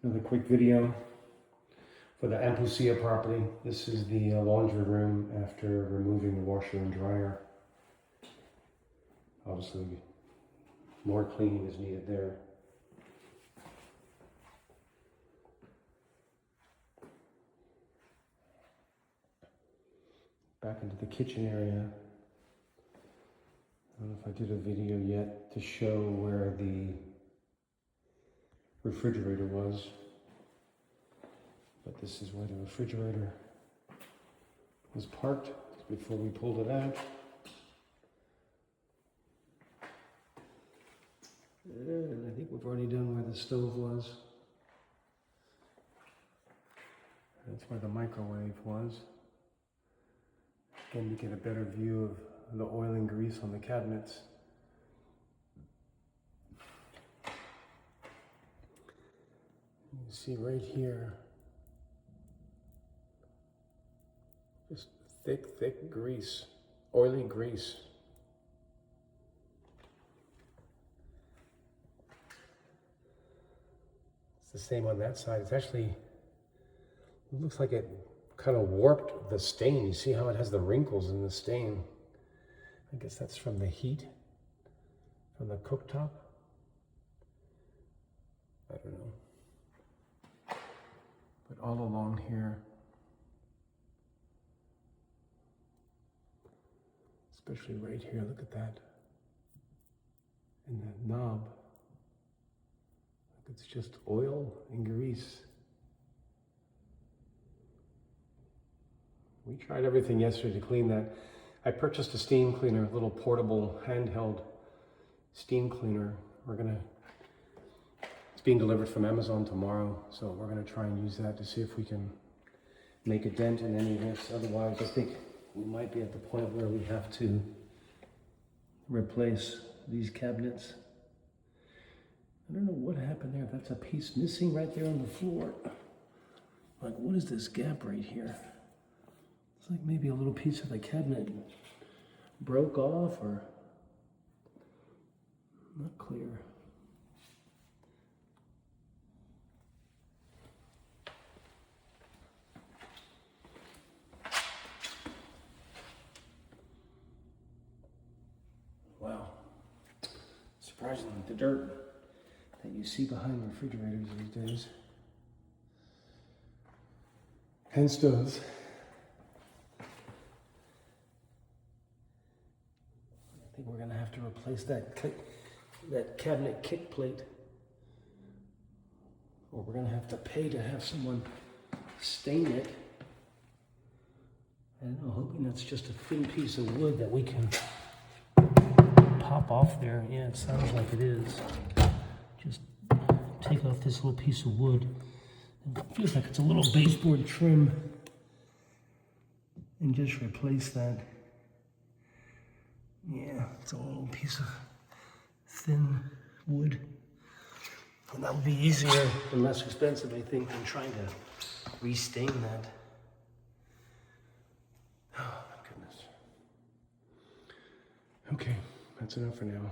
Another quick video for the Ampucia property. This is the laundry room after removing the washer and dryer. Obviously, more cleaning is needed there. Back into the kitchen area. I don't know if I did a video yet to show where the refrigerator was, but this is where the refrigerator was parked before we pulled it out. And I think we've already done where the stove was. That's where the microwave was. Again, you get a better view of the oil and grease on the cabinets. You see right here, just thick grease, oily grease. It's the same on that side. It's actually, it looks like it kind of warped the stain. You see how it has the wrinkles in the stain? I guess that's from the heat, from the cooktop. I don't know. But all along here, especially right here, look at that. And that knob, it's just oil and grease. We tried everything yesterday to clean that. I purchased a steam cleaner, a little portable handheld steam cleaner. It's being delivered from Amazon tomorrow, so we're gonna try and use that to see if we can make a dent in any of this. Otherwise, I think we might be at the point where we have to replace these cabinets. I don't know what happened there. That's a piece missing right there on the floor. Like, what is this gap right here? It's like maybe a little piece of the cabinet broke off, or not clear. Wow. Surprisingly, the dirt that you see behind refrigerators these days and stoves. I think we're gonna have to replace that cabinet kick plate, or we're gonna have to pay to have someone stain it. I don't know, hoping that's just a thin piece of wood that we can pop off there. Yeah, it sounds like it is. Just take off this little piece of wood. It feels like it's a little baseboard trim, and just replace that. Yeah, it's a little piece of thin wood. And that would be easier and less expensive, I think, than trying to restain that. Oh, my goodness. Okay, that's enough for now.